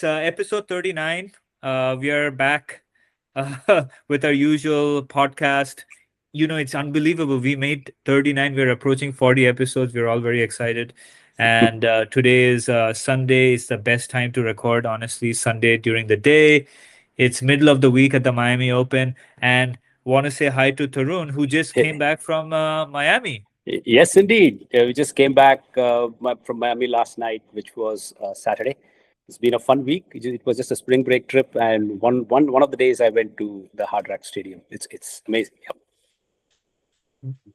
Episode 39. We are back with our usual podcast. It's unbelievable. We made 39. We're approaching 40 episodes. We're all very excited. And today is Sunday. It's the best time to record, honestly, Sunday during the day. It's middle of the week at the Miami Open. And want to say hi to Tarun, who just came back from Miami. Yes, indeed. We just came back from Miami last night, which was Saturday. It's been a fun week. It was just a spring break trip, and one of the days I went to the Hard Rock Stadium. It's amazing.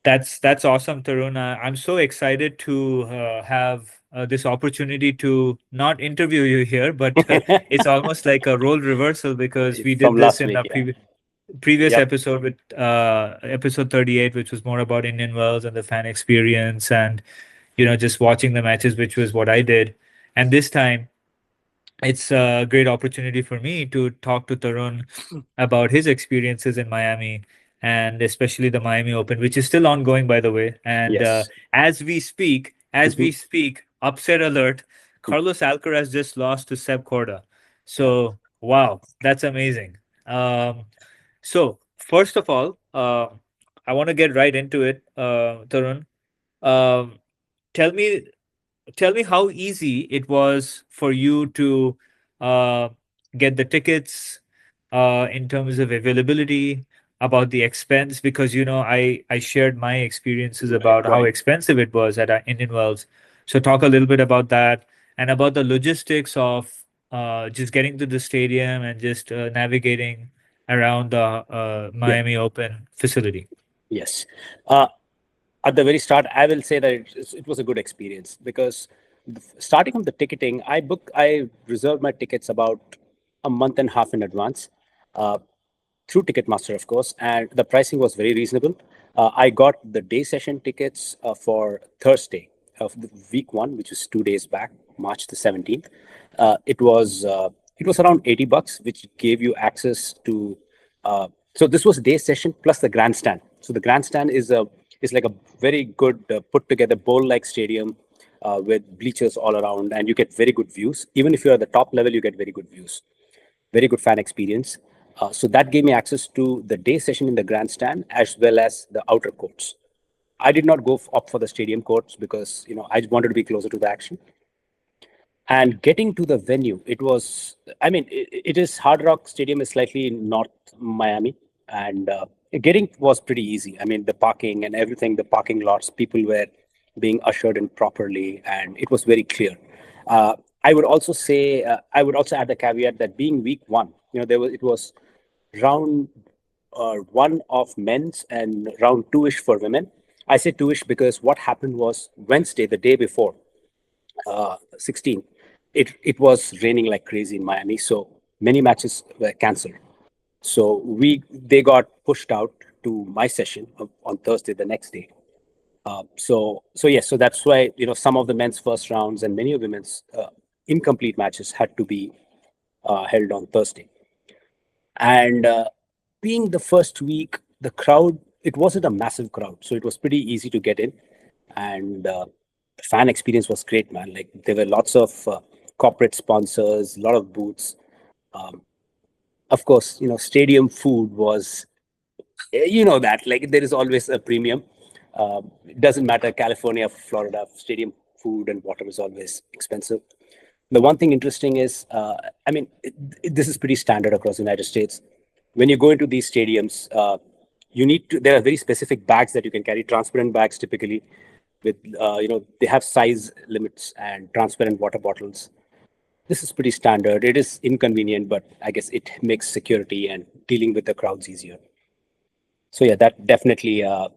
That's awesome, Tarun. I'm so excited to have this opportunity to not interview you here, but Yep. it's almost like a role reversal because we From did this last in week, the yeah. previous Yep. episode with episode 38, which was more about Indian Wells and the fan experience and just watching the matches, which was what I did. And this time it's a great opportunity for me to talk to Tarun about his experiences in Miami and especially the Miami Open, which is still ongoing, by the way. And Yes. as we speak, upset alert, Carlos Alcaraz just lost to Seb Corda. So, wow, that's amazing. So, first of all, I want to get right into it, Tarun. Um, tell me tell me how easy it was for you to uh, get the tickets in terms of availability, about the expense, because I shared my experiences about how Right. expensive it was at Indian Wells. So talk a little bit about that and about the logistics of just getting to the stadium and just navigating around the Yeah. Miami Open facility. Yes. Uh, at the very start, I will say that it was a good experience because starting from the ticketing, I reserved my tickets about a month and a half in advance. Uh, Through Ticketmaster, of course, and the pricing was very reasonable. I got the day session tickets for Thursday of the week one, which was 2 days back, March the 17th. It was around $80, which gave you access to. So this was day session plus the grandstand. So the grandstand is like a very good put together bowl like stadium with bleachers all around, and you get very good views. Even if you're at the top level, you get very good views, very good fan experience. So that gave me access to the day session in the grandstand as well as the outer courts. I did not opt for the stadium courts because I just wanted to be closer to the action. And getting to the venue, it is Hard Rock Stadium is slightly in North Miami, and getting was pretty easy. I mean, the parking and everything, the parking lots, people were being ushered in properly, and it was very clear. I would also add the caveat that being week one, it was round one of men's and round two-ish for women. I say two-ish because what happened was Wednesday, the day before, 16, it was raining like crazy in Miami, so many matches were cancelled. So they got pushed out to my session on Thursday, the next day. So yes, so that's why some of the men's first rounds and many of women's incomplete matches had to be held on Thursday. And being the first week, the crowd, it wasn't a massive crowd, so it was pretty easy to get in. And the fan experience was great, man. Like there were lots of corporate sponsors, a lot of booths. Um, of course, stadium food was, that like there is always a premium. It doesn't matter, California, Florida, stadium food and water is always expensive. The one thing interesting is, this is pretty standard across the United States. When you go into these stadiums, there are very specific bags that you can carry, transparent bags typically, with, they have size limits and transparent water bottles. This is pretty standard. It is inconvenient, but I guess it makes security and dealing with the crowds easier. So yeah, that definitely, I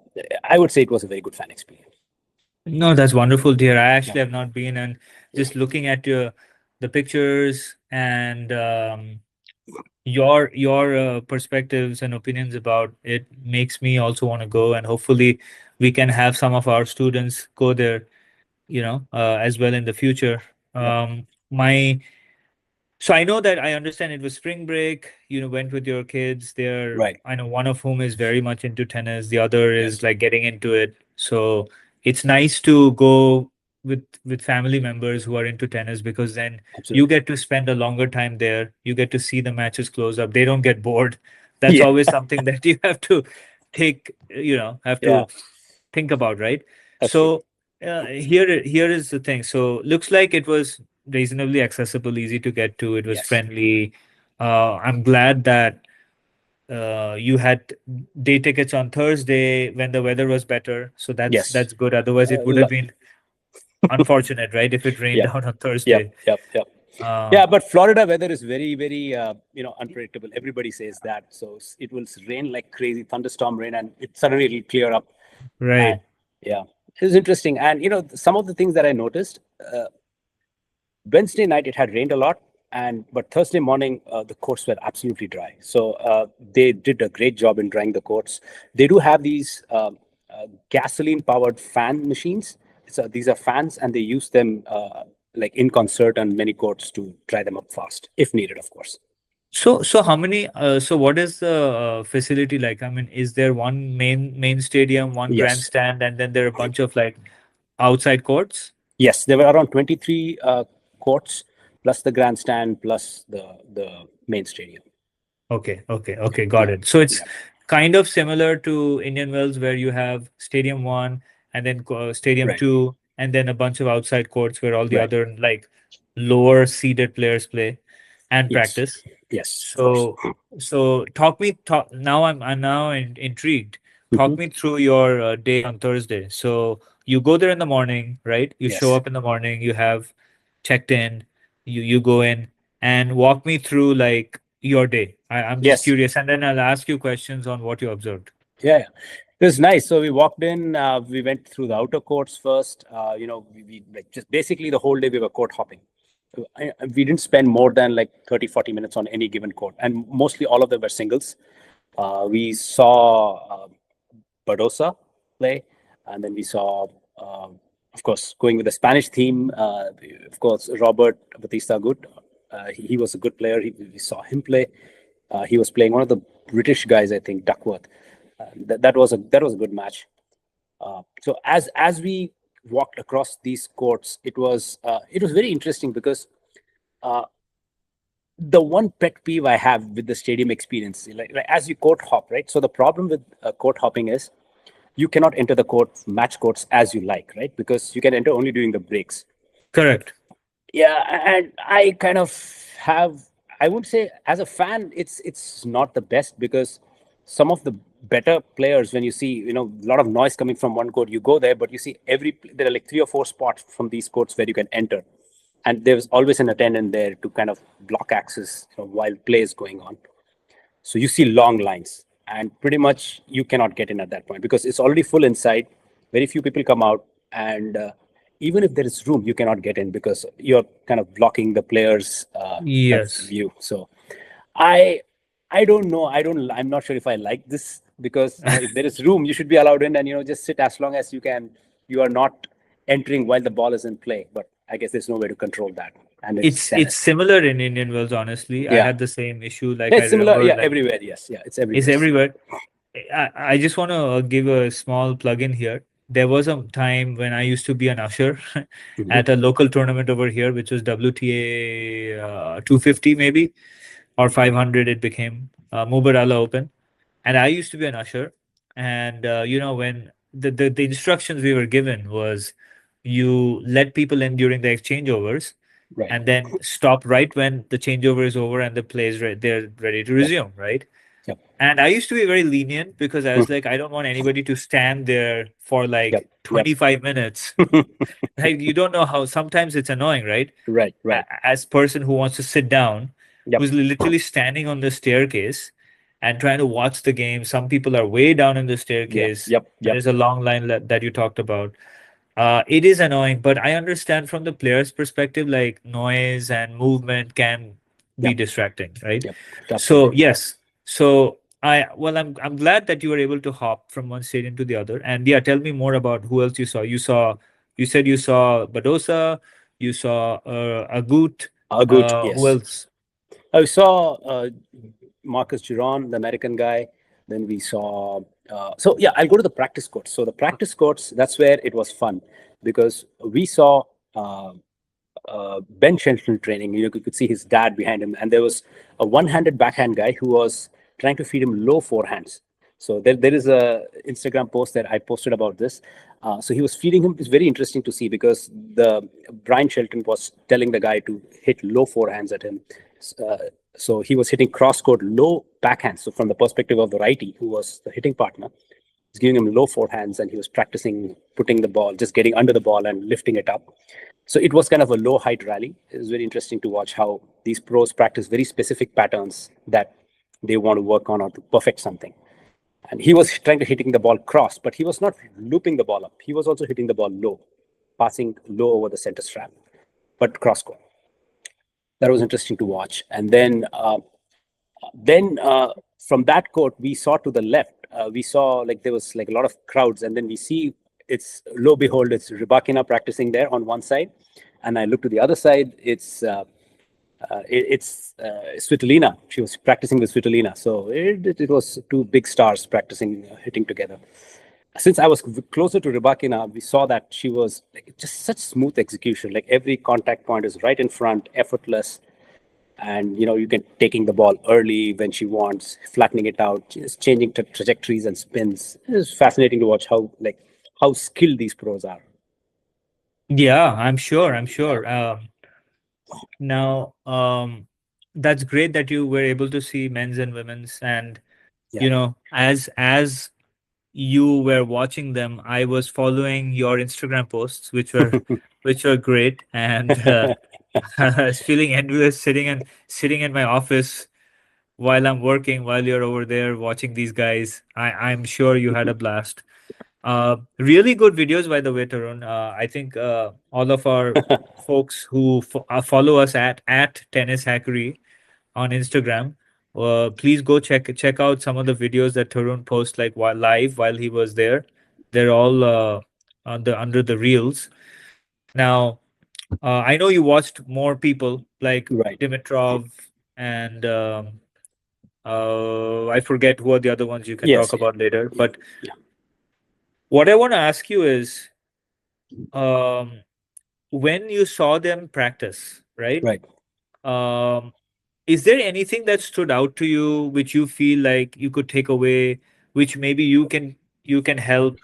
would say it was a very good fan experience. No, that's wonderful, dear. I Yeah. actually have not been, and just looking at the pictures and your perspectives and opinions about it makes me also want to go, and hopefully we can have some of our students go there, as well in the future. Yep. My So I know that I understand it was spring break. Went with your kids there. Right. I know one of whom is very much into tennis. The other Yeah. is like getting into it. So it's nice to go with family members who are into tennis, because then you Absolutely. get to spend a longer time there. You get to see the matches close up. They don't get bored. That's Yeah, always something that you have to have yeah, to think about, right? that's true. So here is the thing. So looks like it was reasonably accessible, easy to get to. It was Yes, friendly. I'm glad that you had day tickets on Thursday when the weather was better. So yes. that's good. Otherwise, it would have been unfortunate, right? If it rained Yep, out on yep, Thursday. yep, yep. Uh, Yeah, but Florida weather is very, very, unpredictable. Everybody says that. So it will rain like crazy, thunderstorm rain, and it suddenly it'll clear up. And right. yeah, it was interesting. And some of the things that I noticed. Wednesday night it had rained a lot, and but Thursday morning the courts were absolutely dry. So they did a great job in drying the courts. They do have these gasoline-powered fan machines. So these are fans, and they use them like in concert on many courts to dry them up fast, if needed, of course. So how many? So what is the facility like? I mean, is there one main stadium, one Yes, grandstand, and then there are a bunch of like outside courts? yes, there were around 23 courts plus the grandstand plus the main stadium. Okay, got Yeah, it. So it's yeah, kind of similar to Indian Wells, where you have Stadium One and then Stadium right, Two, and then a bunch of outside courts where all the right. other like lower seeded players play and Yes, practice. yes, of course. So talk now. I'm now intrigued. Talk Mhm. me through your day on Thursday. So you go there in the morning, right? You show Yes. up in the morning. You have checked in. You go in and walk me through like your day. I'm just Yes. curious, and then I'll ask you questions on what you observed. Yeah, yeah. It was nice. So we walked in, we went through the outer courts first. We like just basically the whole day we were court hopping. We didn't spend more than like 30, 40 minutes on any given court. And mostly all of them were singles. We saw Badosa play. And then we saw, of course, going with the Spanish theme, of course, Robert Batista Good. He was a good player. We saw him play. He was playing one of the British guys, I think, Duckworth. That was a good match. So as we walked across these courts, it was very interesting because uh, the one pet peeve I have with the stadium experience, like as you court hop, right? So the problem with court hopping is you cannot enter the match courts as you like, right? Because you can enter only during the breaks. Correct. Yeah, and I kind of have, I would say as a fan it's not the best because some of the better players, when you see a lot of noise coming from one court, you go there, but you see there are like three or four spots from these courts where you can enter, and there's always an attendant there to kind of block access while play is going on. So you see long lines, and pretty much you cannot get in at that point because it's already full inside. Very few people come out, and even if there is room, you cannot get in because you're kind of blocking the players' kind of Yes. view. So I I don't know. I'm not sure if I like this because if there is room, you should be allowed in and just sit as long as you can. You are not entering while the ball is in play. But I guess there's no way to control that, and it's It's tennis. similar in Indian Wells, honestly. I Yeah, had the same issue. Like I it's similar. remember, Yeah, like everywhere. Yes, yeah, it's it's everywhere. everywhere. I just want to give a small plug in here. There was a time when I used to be an usher Mhm. at a local tournament over here, which was WTA 250 maybe, or 500 it became, Mubarala Open. And I used to be an usher. And, when the instructions we were given was you let people in during the exchange overs Right. and then stop right when the changeover is over and the play is they're ready to Yep. resume, right? Yep. And I used to be very lenient because I Mm. was like, I don't want anybody to stand there for Yep. like Yep. 25 minutes. Like, you don't know how sometimes it's annoying, right? Right. Right. As person who wants to sit down, Yep. who's literally standing on the staircase and trying to watch the game. Some people are way down in the Yeah. staircase. Yep. Yep. There's a long line that you talked about. It is annoying, but I understand from the player's perspective, like noise and movement can be Yep. distracting, right? Yep. So Absolutely. yes, so I'm glad that you were able to hop from one stadium to the other. And yeah, tell me more about who else you saw. You said you saw Badosa, you saw Agut. Good. Who Yes. else? I saw Marcus Giron, the American guy. Then we saw. So yeah, I'll go to the practice courts. So the practice courts, that's where it was fun because we saw uh, Ben Shelton training. You could see his dad behind him, and there was a one-handed backhand guy who was trying to feed him low forehands. So there is a Instagram post that I posted about this. So he was feeding him. It's very interesting to see because the Brian Shelton was telling the guy to hit low forehands at him. Uh, so he was hitting cross-court low backhands. So from the perspective of the righty, who was the hitting partner, he's giving him low forehands, and he was practicing putting the ball, just getting under the ball and lifting it up. So it was kind of a low height rally. It was very interesting to watch how these pros practice very specific patterns that they want to work on or to perfect something. And he was trying to hitting the ball cross, but he was not looping the ball up. He was also hitting the ball low, passing low over the center strap, but cross court. That was interesting to watch. And then from that court, we saw to the left, we saw like there was like a lot of crowds, and then we see it's lo behold, it's Rybakina practicing there on one side, and I look to the other side, it's Svitolina. She was practicing with Svitolina, so it was two big stars practicing hitting together. Since I was closer to Rybakina, we saw that she was like just such smooth execution. Like every contact point is right in front, effortless, and you can taking the ball early when she wants, flattening it out, just changing trajectories and spins. It's fascinating to watch how skilled these pros are. Yeah, I'm sure. I'm Yeah, sure. Now, that's great that you were able to see men's and women's, and yeah. as you were watching them, I was following your Instagram posts, which were great, and I was feeling envious sitting in my office while I'm working, while you're over there watching these guys. I'm sure you had a blast. Really good videos, by the way, Tarun. I think all of our folks who follow us at Tennishackery on Instagram, please go check out some of the videos that Tarun posts like while live while he was there. They're all under the reels. Now, I know you watched more people like Right. Dimitrov and I forget who are the other ones you can talk Yes. Yeah. about later. Yeah. But Yeah. what I want to ask you is, um, when you saw them practice, right? Right. Um, is there anything that stood out to you which you feel like you could take away, which maybe you can help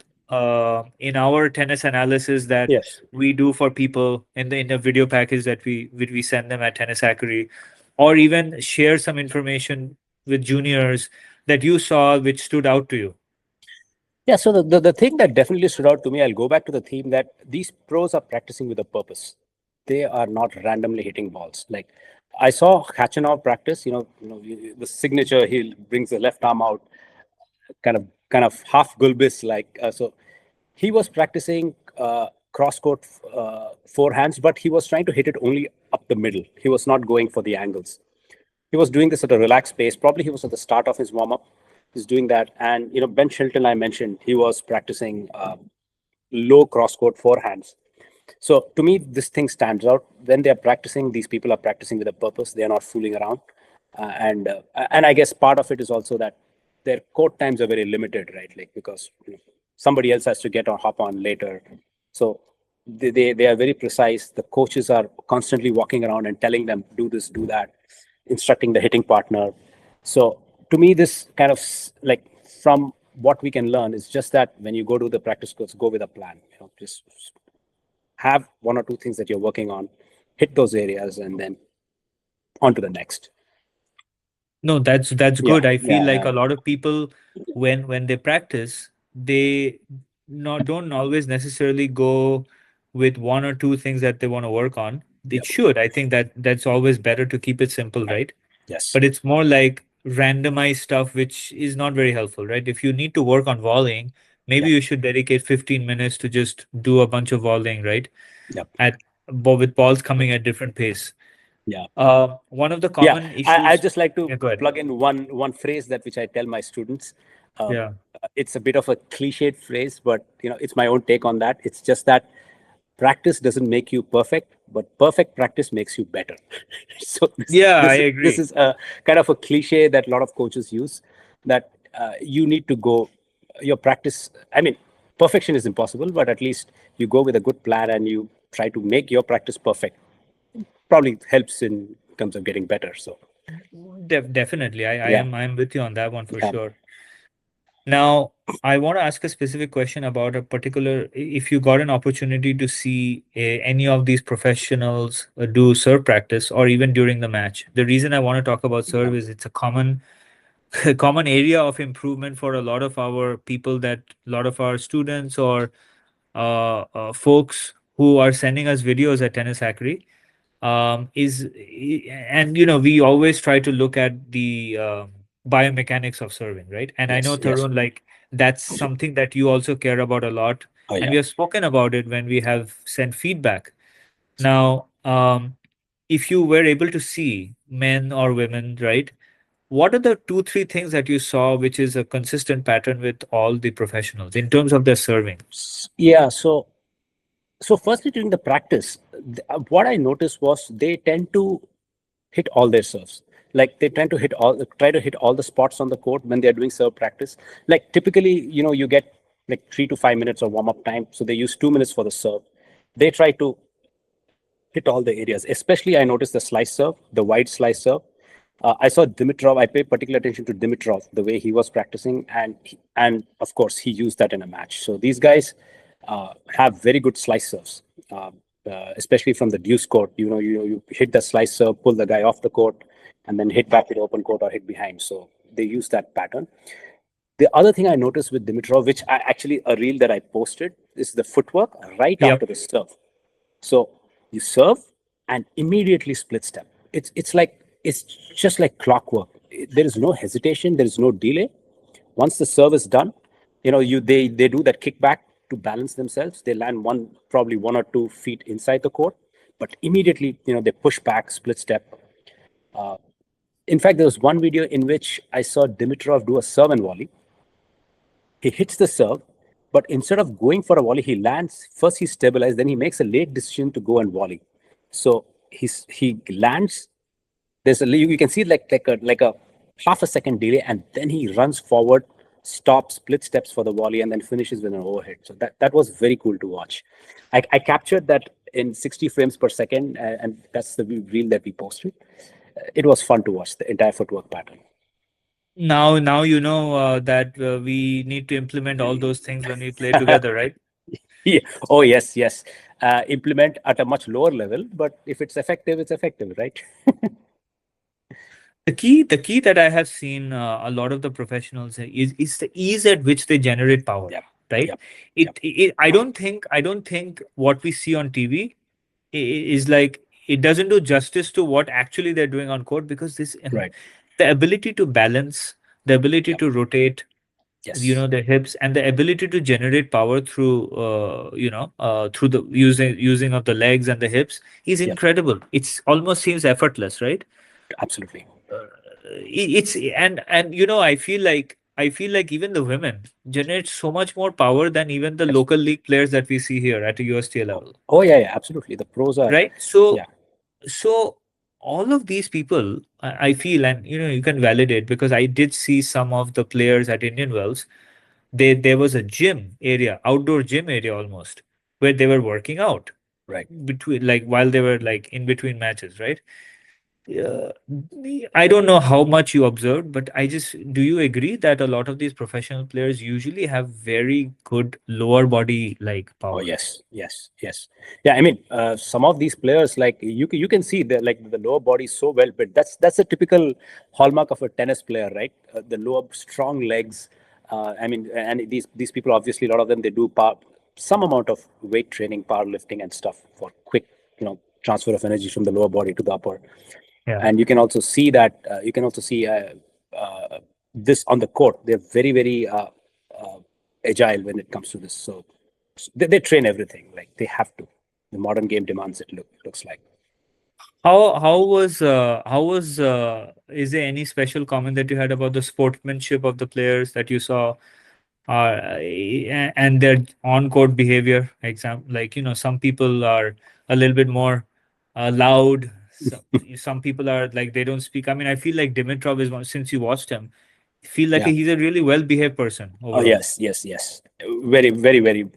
in our tennis analysis that Yes. we do for people in the video package that we send them at Tennishackery, or even share some information with juniors that you saw which stood out to you? Yeah, so the thing that definitely stood out to me, I'll go back to the theme that these pros are practicing with a purpose. They are not randomly hitting balls. Like I saw Khachanov practice, the signature, he brings the left arm out, kind of half Gulbis like. So he was practicing cross court forehands, but he was trying to hit it only up the middle. He was not going for the angles. He was doing this at a relaxed pace. Probably he was at the start of his warm up. He's doing that, and Ben Shelton, I mentioned, he was practicing low cross court forehands. So to me, this thing stands out. When they are practicing, these people are practicing with a purpose. They are not fooling around, and I guess part of it is also that their court times are very limited, right? Like because somebody else has to get on hop on later, so they are very precise. The coaches are constantly walking around and telling them do this, do that, instructing the hitting partner. So to me, this kind of like from what we can learn is just that when you go to the practice course, go with a plan. Just have one or two things that you're working on, hit those areas, and then on to the next. No, that's Yeah, good. I feel yeah, like yeah, a lot of people when they practice, they not don't always necessarily go with one or two things that they want to work on. It yep, should. I think that's always better to keep it simple, right? yes, But it's more like randomized stuff, which is not very helpful, right? If you need to work on volleying, maybe yep, you should dedicate 15 minutes to just do a bunch of volleying, right? yep, With balls coming at different pace. yeah. One of the Yeah, common I issues. just like to Yeah, go ahead. plug in one phrase that which I tell my students. Uh, Yeah. it's a bit of a cliched phrase, but it's my own take on that. It's just that practice doesn't make you perfect, but perfect practice makes you better. So this Yeah, I this this agree. is a kind of a cliche that a lot of coaches use. That you need to go. your practice. I mean, perfection is impossible, but at least you go with a good plan and you try to make your practice perfect. Probably helps in terms of getting better. So Definitely, yeah, I'm with you on that one for yeah, sure. Now, I want to ask a specific question about a particular, if you got an opportunity to see any of these professionals do serve practice or even during the match. The reason I want to talk about yeah. serve is it's a common a common area of improvement for a lot of our people, that a lot of our students or folks who are sending us videos at Tennishackery and we always try to look at the biomechanics of serving, right? And I know, Yes, yes. Tarun, like that's something that you also care about a lot, Oh and yeah. we have spoken about it when we have sent feedback. Now, if you were able to see men or women, right? What are the two, three things that you saw, which is a consistent pattern with all the professionals in terms of their serving? Yeah. So firstly, during the practice, what I noticed was they tend to hit all their serves. Like they try to hit all the spots on the court when they're doing serve practice. Like typically, you get like 3 to 5 minutes of warm up time. So they use 2 minutes for the serve. They try to hit all the areas. Especially, I noticed the slice serve, the wide slice serve. I saw Dimitrov. I paid particular attention to Dimitrov, the way he was practicing, and of course he used that in a match. So these guys have very good slice serves, especially from the deuce court. You hit the slice serve, pull the guy off the court, and then hit back to the open court or hit behind. So they use that pattern. The other thing I noticed with Dimitrov, which I actually a reel that I posted, is the footwork right Yep. after the serve. So you serve and immediately split step. It's just like clockwork. There is no hesitation. There is no delay. Once the serve is done, they do that kickback to balance themselves. They land probably 1 or 2 feet inside the court, but immediately they push back, split step. In fact, there was one video in which I saw Dimitrov do a serve and volley. He hits the serve, but instead of going for a volley, he lands. First, he stabilizes, then he makes a late decision to go and volley. So he lands. You can see like a half a second delay, and then he runs forward, stops, split steps for the volley, and then finishes with an overhead. So that was very cool to watch. I captured that in 60 frames per second, and that's the reel that we posted. It was fun to watch the entire footwork pattern. Now you know that we need to implement all those things when we play together, right? Yeah. Oh, yes, yes. Implement at a much lower level, but if it's effective, it's effective, right? The key that I have seen a lot of the professionals is the ease at which they generate power, Yep. right? Yep. Yep. I don't think what we see on TV is like, it doesn't do justice to what actually they're doing on court, because Right. the ability to balance, the ability Yep. to rotate, Yes. the hips, and the ability to generate power through through the using of the legs and the hips is Yep. incredible. It's almost seems effortless, right? Absolutely. It's and I feel like even the women generate so much more power than even the Yes. local league players that we see here at a USTA Oh, level, oh yeah, yeah, absolutely. The pros are, right? So yeah, so all of these people, I feel, and you can validate, because I did see some of the players at Indian Wells. There was a gym area, outdoor gym area almost, where they were working out right. between, like, while they were like in between matches, right? Yeah, I don't know how much you observed, but do you agree that a lot of these professional players usually have very good lower body like Oh power? yes, yes, yes. Yeah, I mean, some of these players, like you can see the lower body is so well built. That's a typical hallmark of a tennis player, right? The lower strong legs. I mean, and these people, obviously, a lot of them, they do some amount of weight training, powerlifting, and stuff for quick, transfer of energy from the lower body to the upper. Yeah. And you can also see that this on the court. They're very, very agile when it comes to this. So they train everything, like they have to. The modern game demands it. Looks like. How was is there any special comment that you had about the sportsmanship of the players that you saw, and their on-court behavior? Example, like, some people are a little bit more loud. Some people are like, they don't speak. I mean, I feel like Dimitrov is one, since you watched him. feel like Yeah. he's a really well-behaved person Oh, overall. yes, yes, yes. Very, very, very.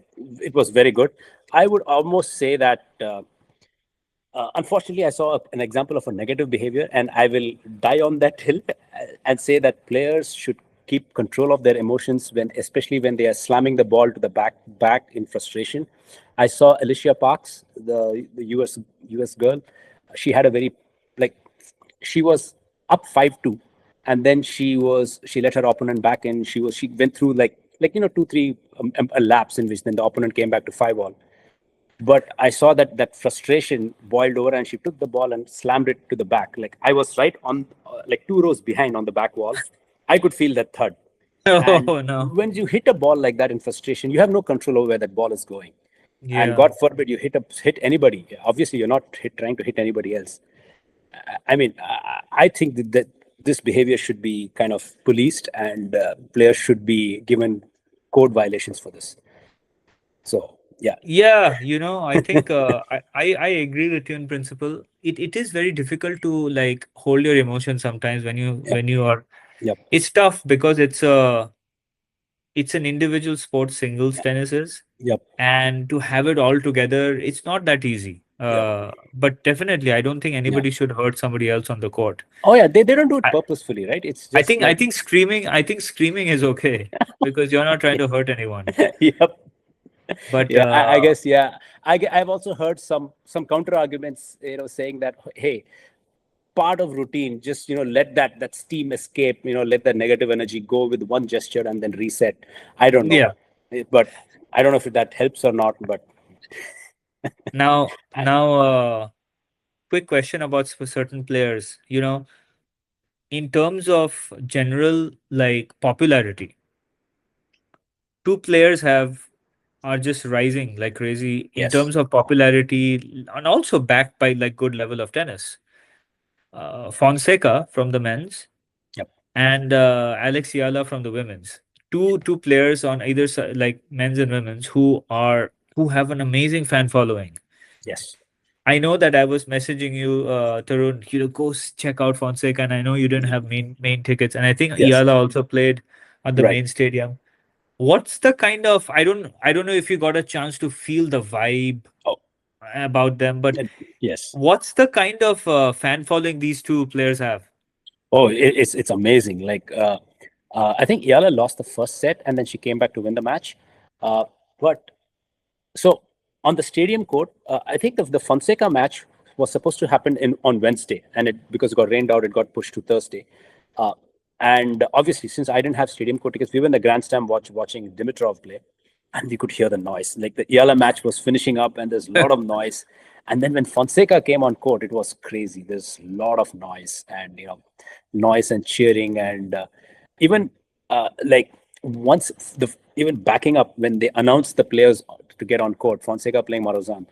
It was very good. I would almost say that. Unfortunately, I saw an example of a negative behavior, and I will die on that hill and say that players should keep control of their emotions when, especially when they are slamming the ball to the back in frustration. I saw Alicia Parks, the US girl. She had a very like she was up 5-2, and then she let her opponent back in. She went through two three laps in which then the opponent came back to 5 all, but I saw that that frustration boiled over, and she took the ball and slammed it to the back. Like I was right on, like 2 rows behind on the back wall. I could feel that thud. And Oh no. when you hit a ball like that in frustration, you have no control over where that ball is going. And Yeah. God forbid you hit anybody. Obviously, you're not trying to hit anybody else. I mean, I think that this behavior should be kind of policed, and players should be given code violations for this. So, yeah, Yeah, I think I agree with you in principle. It is very difficult to like hold your emotions sometimes when yep, you are. yep, It's tough because it's an individual sport, singles yep, tennis is, yep, and to have it all together, it's not that easy. yep. But definitely, I don't think Yeah. anybody should hurt somebody else on the court. Oh yeah, they don't do it I, purposefully, right? It's I just think I like think screaming I think screaming is okay because you're not trying to hurt anyone. yep. But Yeah, I guess yeah. I've also heard some counter arguments, saying that hey, part of routine, just let that steam escape, let that negative energy go with one gesture and then reset. I don't know, yeah, but I don't know if that helps or not. But I, now quick question about certain players. In terms of general like popularity, two players have are just rising like crazy in yes, terms of popularity and also backed by like good level of tennis. Fonseca from the men's yep, and Alex Yala from the women's. Two players on either side, like men's and women's, who have an amazing fan following. yes, I know that I was messaging you, Tarun, go check out Fonseca, and I know you didn't have main tickets, and I think yes, Iyala also played at the right. main stadium. What's the kind of I don't know if you got a chance to feel the vibe Oh, about them, but yes. what's the kind of fan following these two players have? Oh, it's amazing. Like I think Iala lost the first set, and then she came back to win the match. But so on the stadium court, I think the Fonseca match was supposed to happen on Wednesday, and because it got rained out, it got pushed to Thursday. Uh, and obviously, since I didn't have stadium court tickets, we were in the grandstand watching Dimitrov play, and we could hear the noise. Like the Iala match was finishing up, and there's a lot of noise. And then when Fonseca came on court, it was crazy. There's a lot of noise, and noise and cheering, and even like once the even backing up when they announced the players to get on court, Fonseca playing Marozan.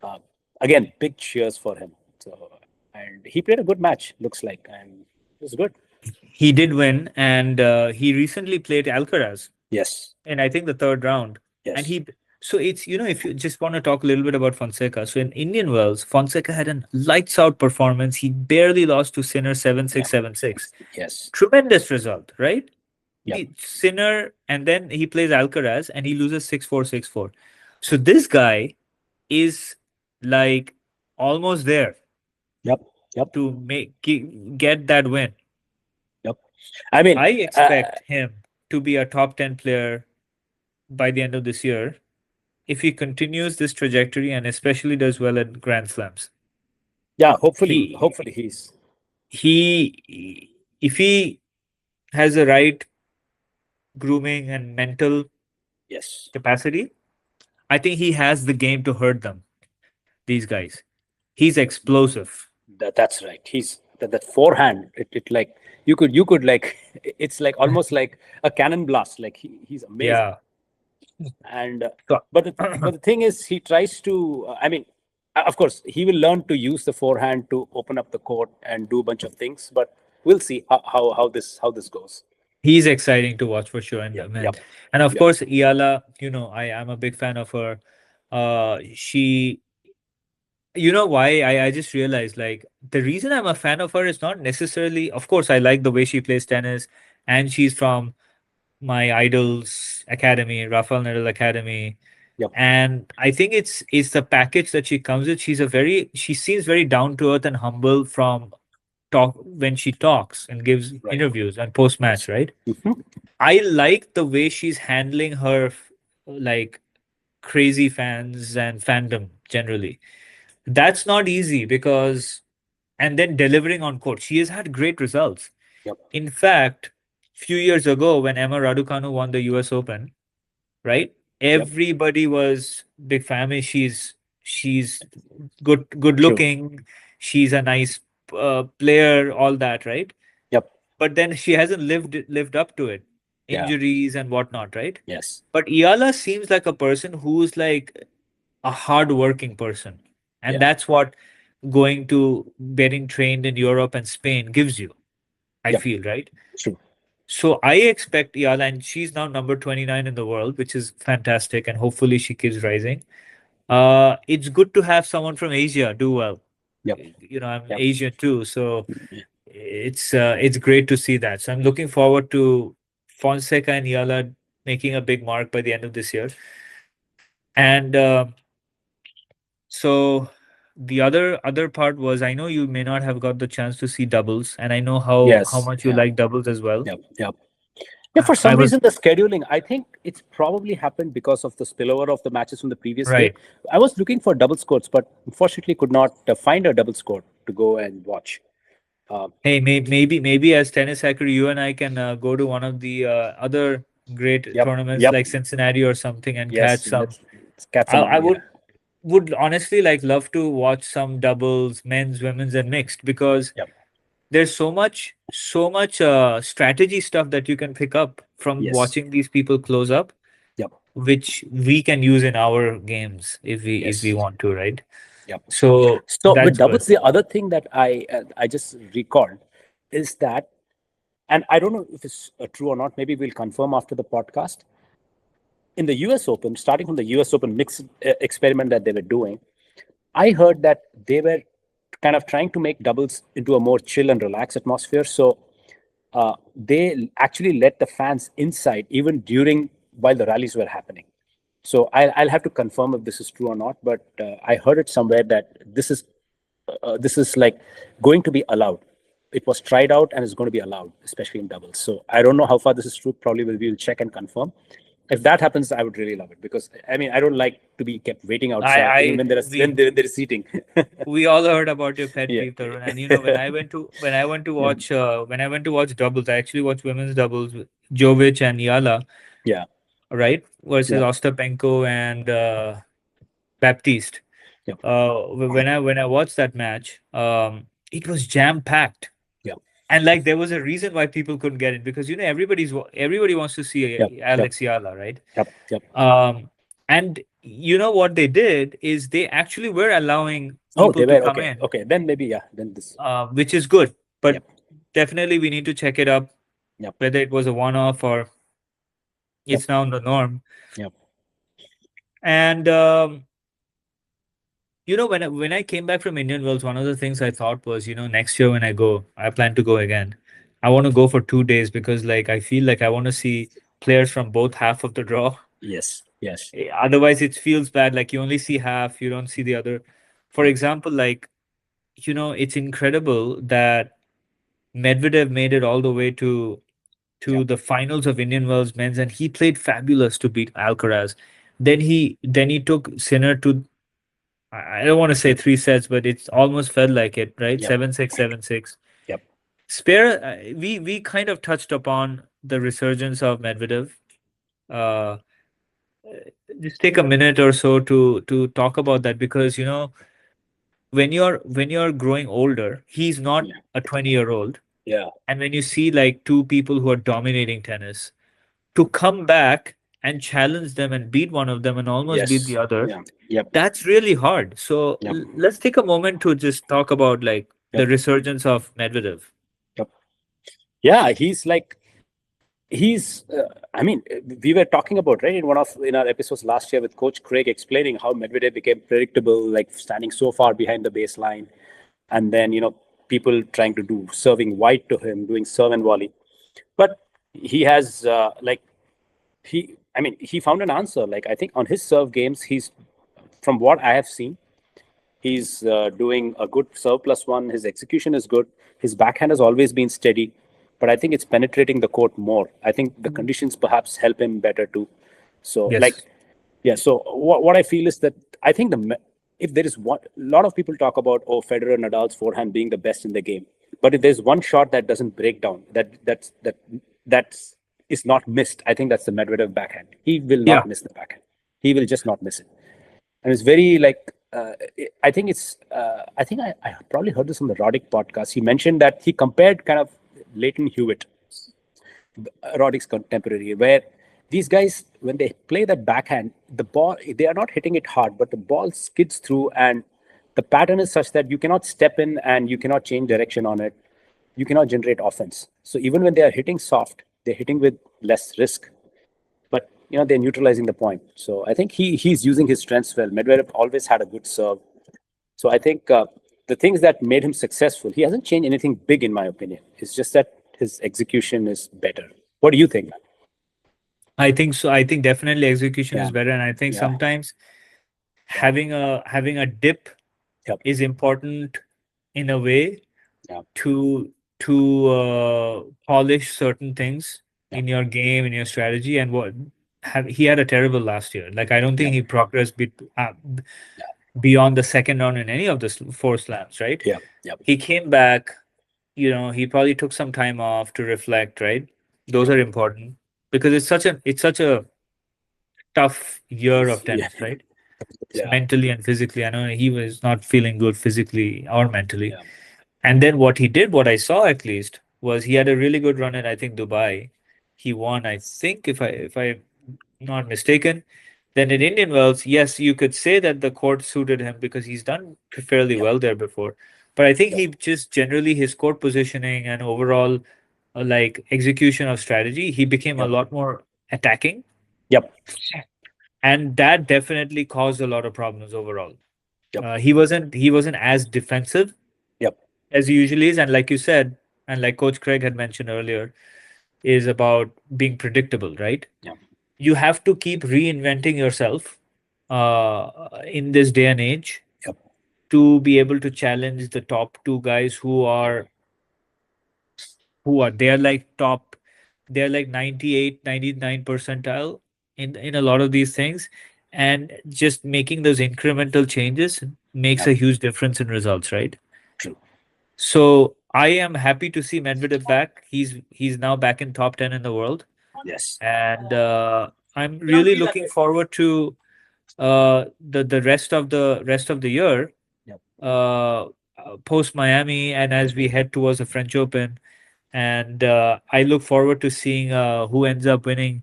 Uh, Again, big cheers for him. So, and he played a good match, looks like, and it was good. He did win, and he recently played Alcaraz, Yes, and I think the third round. And yes, he, so it's, if you just want to talk a little bit about Fonseca. So in Indian Wells, Fonseca had a lights out performance. He barely lost to Sinner 7-6, yeah, 7-6. yes, Tremendous result, right? yep, The Sinner, and then he plays Alcaraz and he loses 6-4, 6-4. So this guy is like almost there yep, yep, to get that win. yep. I mean, I uh, expect him to be a top 10 player by the end of this year if he continues this trajectory and especially does well at Grand Slams. yeah. Hopefully, He hopefully he's if he has the right grooming and mental yes. capacity, I think he has the game to hurt them. These guys, he's explosive. That's right. He's that forehand. It like you could like it's like almost like a cannon blast. Like he's amazing. Yeah. And So, but the thing is, he tries to. I mean, of course, he will learn to use the forehand to open up the court and do a bunch of things. But we'll see how this goes. he's exciting to watch for sure in the Yep, men. yep, And of yep, course, Iala, I am a big fan of her. She why I just realized like the reason I'm a fan of her is not necessarily, of course, I like the way she plays tennis and she's from my idol's academy, Rafael Nadal Academy. Yep. And I think it's the package that she comes with. She seems very down to earth and humble from talk when she talks and gives Right. interviews and post match, right? Mhm. I like the way she's handling her like crazy fans and fandom generally. That's not easy because and then delivering on court. She has had great results. Yep. In fact, few years ago when Emma Raducanu won the US Open, right? Yep. Everybody was big fan. I mean, she's good True. looking, she's a nice player, all that, right? Yep. But then she hasn't lived up to it, Yeah. injuries and whatnot, right? Yes. But Iala seems like a person who's like a hardworking person, and Yeah. that's what going to getting trained in Europe and Spain gives you. I Yep. feel right. True. So I expect Iala, and she's now number 29 in the world, which is fantastic, and hopefully she keeps rising. It's good to have someone from Asia do well. Yep. I'm Yep. Asian too, so it's great to see that. So I'm looking forward to Fonseca and Iala making a big mark by the end of this year. And so the other part was I know you may not have got the chance to see doubles, and I know how Yes. much you Yeah. like doubles as well. Yep. Yep. Yeah, for I some was reason, the scheduling, I think it's probably happened because of the spillover of the matches from the previous day. right. I was looking for double scores, but unfortunately could not find a double score to go and watch. Uh, Hey, maybe as Tennishackery, you and I can go to one of the other great yep. tournaments Yep. like Cincinnati or something and catch Yes. some. Let's catch I, some. I Yeah. would honestly like love to watch some doubles, men's, women's, and mixed because Yep. there's so much strategy stuff that you can pick up from Yes. watching these people close up, Yep. which we can use in our games if we Yes. want to, right? Yep. So So with that's good. doubles, the other thing that I just recalled is that, and I don't know if it's true or not. Maybe we'll confirm after the podcast. In the U.S. Open, starting from the U.S. Open mix experiment that they were doing, I heard that they were kind of trying to make doubles into a more chill and relaxed atmosphere. So they actually let the fans inside even during while the rallies were happening. So I'll have to confirm if this is true or not. But I heard it somewhere that this is like going to be allowed. It was tried out and is going to be allowed, especially in doubles. So I don't know how far this is true. Probably we'll check and confirm. If that happens, I would really love it because I mean I don't like to be kept waiting I outside even I when there is we when there is seating. we all heard about your pet Yeah. peeve, Tarun. And when I went to Yeah. watch doubles, I actually watched women's doubles with Jovic and Yala, Yeah. right? Versus Yeah. Ostapenko and Baptiste. Yeah. When I watched that match, it was jam packed. Yeah. And like there was a reason why people couldn't get in because everybody wants to see Yep. Yep. Alex Yala, right? Yep. Yep. And you know what they did is they actually were allowing Oh, people they to were come okay. in, Okay. Then maybe yeah. Then this. which is good. But Yep. definitely we need to check it up Yep. whether it was a one-off or Yep. it's now the norm. Yep. And when I came back from Indian Wells, one of the things I thought was, next year when I plan to go again. I want to go for 2 days because like I feel like I want to see players from both half of the draw. Yes. Yes. Otherwise, it feels bad. Like you only see half, you don't see the other. For Yep. example, like it's incredible that Medvedev made it all the way to Yep. the finals of Indian Wells men's, and he played fabulous to beat Alcaraz. Then he took Sinner to I don't want to say 3 sets, but it's almost felt like it, right? Yep. 7-6, 7-6. Yep. Spare we kind of touched upon the resurgence of Medvedev. Uh, just take a minute or so to talk about that because when you're growing older, he's not Yeah. a 20-year-old, Yeah. and when you see like two people who are dominating tennis, to come back and challenge them and beat one of them and almost beat the Yes. other, Yeah. Yep. that's really hard. So Yep. let's take a moment to just talk about like the Yep. resurgence of Medvedev. Yep. Yeah. He's. I mean, we were talking about right in our episodes last year with Coach Craig explaining how Medvedev became predictable, like standing so far behind the baseline, and then people trying to do serving wide to him, doing serve and volley. But He has he found an answer. Like I think on his serve games, he's from what I have seen, he's doing a good serve plus one. His execution is good. His backhand has always been steady, but I think it's penetrating the court more. I think the conditions perhaps help him better too. So, Yes. yeah. So what I feel is that I think if there is one, a lot of people talk about Federer, Nadal's forehand being the best in the game, but if there's one shot that doesn't break down, that's is not missed. I think that's the Medvedev backhand. He will Yeah. not miss the backhand. He will just not miss it. And it's very like I think it's I probably heard this on the Roddick podcast. He mentioned that he compared kind of Leighton Hewitt, Roddick's contemporary, where these guys when they play that backhand, the ball they are not hitting it hard, but the ball skids through, and the pattern is such that you cannot step in and you cannot change direction on it. You cannot generate offense. So even when they are hitting soft, they're hitting with less risk, but they're neutralizing the point. So I think he's using his strengths well. Medvedev always had a good serve, so I think the things that made him successful, he hasn't changed anything big in my opinion. It's just that his execution is better. What do you think, man? I think so. I think definitely execution Yeah, is better, and I think yeah, sometimes yeah, having a dip yep, is important in a way yeah, to polish certain things yep, in your game, in your strategy. And he had a terrible last year. Like I don't think yep, he progressed uh, yeah, beyond the second round in any of the four slams, right? yep, yep, He came back, he probably took some time off to reflect, right? Those yep. are important because it's such a tough year of Yeah, tennis, right? It's yeah, mentally and physically. I know he was not feeling good physically or mentally. yeah, And then what he did, what I saw at least, was he had a really good run in, I think, Dubai. He won, I think, if I'm not mistaken. Then in Indian Wells, yes, you could say that the court suited him because he's done fairly yep, well there before. But I think yep, he just generally his court positioning and overall like execution of strategy, he became a yep, lot more attacking, yep, and that definitely caused a lot of problems overall. yep, He wasn't as defensive yep, as he usually is, and like you said, and like Coach Craig had mentioned earlier, is about being predictable, right? yep, You have to keep reinventing yourself in this day and age yep, to be able to challenge the top two guys yep, who are they're like top, they're like 98, 99 percentile in a lot of these things, and just making those incremental changes makes yep. a huge difference in results, right? True. So I am happy to see Medvedev back. He's now back in top 10 in the world, Yes. and I'm really looking forward to the rest of the year, Yep. post Miami, and as we head towards the French Open. And I look forward to seeing who ends up winning.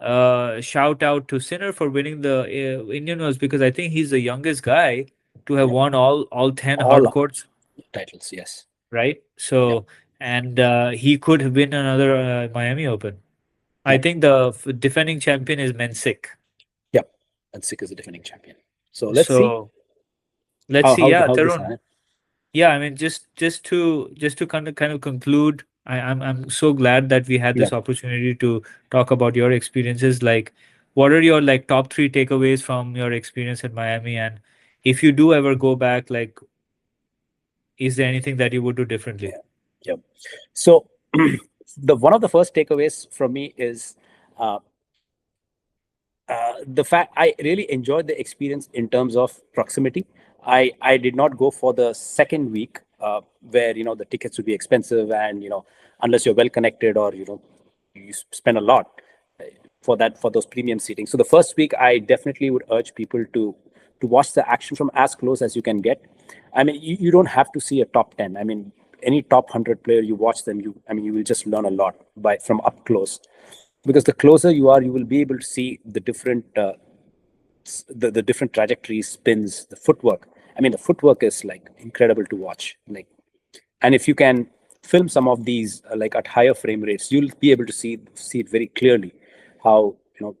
Shout out to Sinner for winning the Indian Wells because I think he's the youngest guy to have Yep. won all 10 hard All courts, titles. Yes. right? Yep. So, and he could win another Miami Open. I Yep. think the defending champion is Mensik. Yep. And Sikh is the defending champion. So let's see So let's see. Yeah, how this Tarun. happens. Yeah, I mean, just to kind of conclude, I'm so glad that we had Yeah. this opportunity to talk about your experiences. Like, what are your like top three takeaways from your experience in Miami? And if you do ever go back, like, is there anything that you would do differently? Yeah. Yep. So the one of the first takeaways from me is uh, the fact I really enjoyed the experience in terms of proximity. I did not go for the second week where the tickets would be expensive, and unless you're well connected or you spend a lot for those premium seating. So the first week I definitely would urge people to watch the action from as close as you can get. I mean, you don't have to see a top 10. I mean, any top 100 player you watch them, you will just learn a lot by from up close, because the closer you are, you will be able to see the different the different trajectories, spins, the footwork. I mean, the footwork is like incredible to watch. Like, and if you can film some of these like at higher frame rates, you'll be able to see it very clearly. How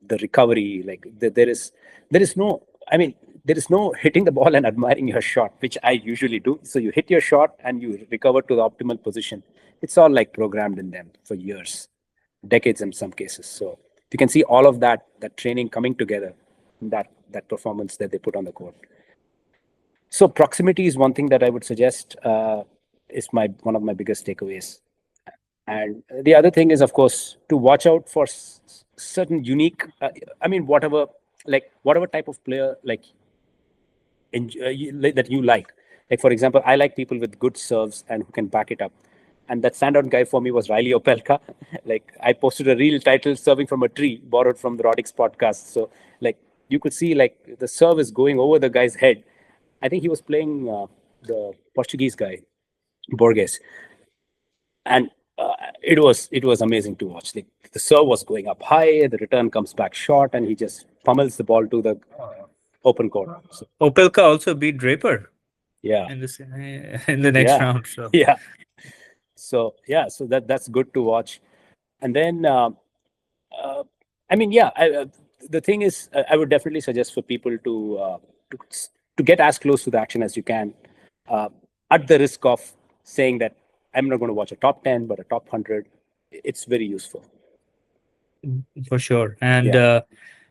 the recovery, like there is no. I mean, there is no hitting the ball and admiring your shot, which I usually do. So you hit your shot and you recover to the optimal position. It's all like programmed in them for years. decades in some cases. So you can see all of that training coming together, that performance that they put on the court. So proximity is one thing that I would suggest, is my one of my biggest takeaways. And the other thing is, of course, to watch out for certain unique. I mean, whatever type of player that you like. Like for example, I like people with good serves and who can back it up. And that standout guy for me was Riley Opelka. Like I posted a reel titled "Serving from a Tree," borrowed from the Roddick's podcast. So like you could see like the serve is going over the guy's head. I think he was playing the Portuguese guy, Borges, and it was amazing to watch. The serve was going up high, the return comes back short, and he just pummels the ball to the open court. So, Opelka also beat Draper yeah, in this in the next yeah, round. So yeah. So yeah, so that's good to watch. And then uh, I mean, yeah, the thing is, I would definitely suggest for people to to get as close to the action as you can, uh, at the risk of saying that I'm not going to watch a top 10, but a top 100. It's very useful. for sure. And Yeah,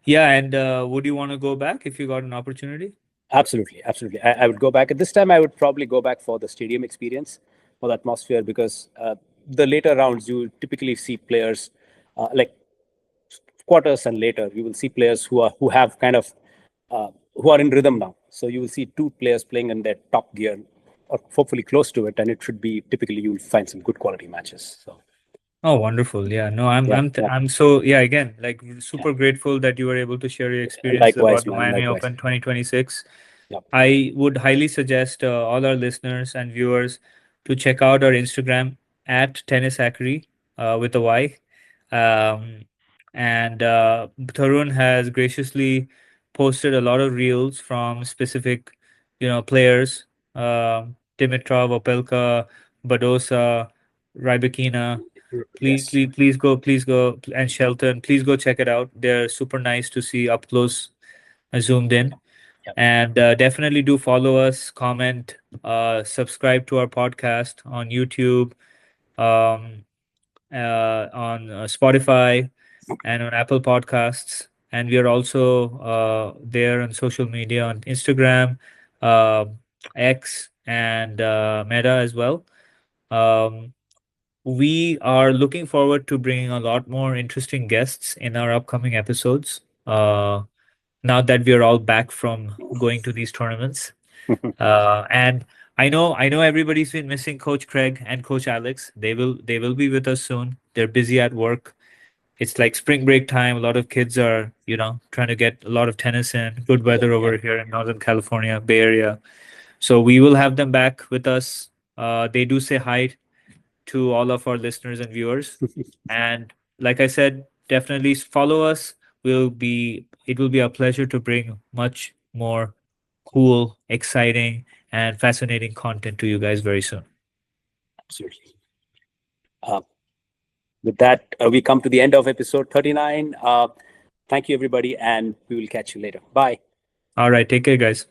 yeah, and would you want to go back if you got an opportunity? absolutely, absolutely. I would go back. At this time, I would probably go back for the stadium experience, for the atmosphere, because the later rounds you typically see players like quarters and later you will see players who have kind of who are in rhythm now. So you will see two players playing in their top gear, or hopefully close to it, and it should be typically you will find some good quality matches. So Oh, wonderful. Yeah, no, yeah, yeah, I'm so, yeah, again, like yeah. super grateful that you were able to share your experiences about Likewise, the man. Miami Likewise. Open 2026. Yeah. I would highly suggest all our listeners and viewers to check out our Instagram at Tennishackery with a Y. Um, and Tarun has graciously posted a lot of reels from specific, players, Dimitrov, Opelka, Badosa, Rybakina. Yes. Please go, and Shelton. Please go check it out. They're super nice to see up close, zoomed in. Yeah. And definitely do follow us, comment, subscribe to our podcast on YouTube, um, on Spotify, and on Apple Podcasts. And we are also there on social media on Instagram, uh, X, and Meta as well. Um, we are looking forward to bringing a lot more interesting guests in our upcoming episodes. Now that we are all back from going to these tournaments. And I know everybody's been missing Coach Craig and Coach Alex. They will be with us soon. They're busy at work. It's like spring break time. A lot of kids are, trying to get a lot of tennis in. Good Yeah. weather Yeah. over here in Northern California, Bay Area. So we will have them back with us. They do say hi to all of our listeners and viewers. And like I said, definitely follow us. It will be a pleasure to bring much more cool, exciting, and fascinating content to you guys very soon. Absolutely. Uh, with that, we come to the end of episode 39. Thank you, everybody, and we will catch you later. Bye. All right, take care, guys.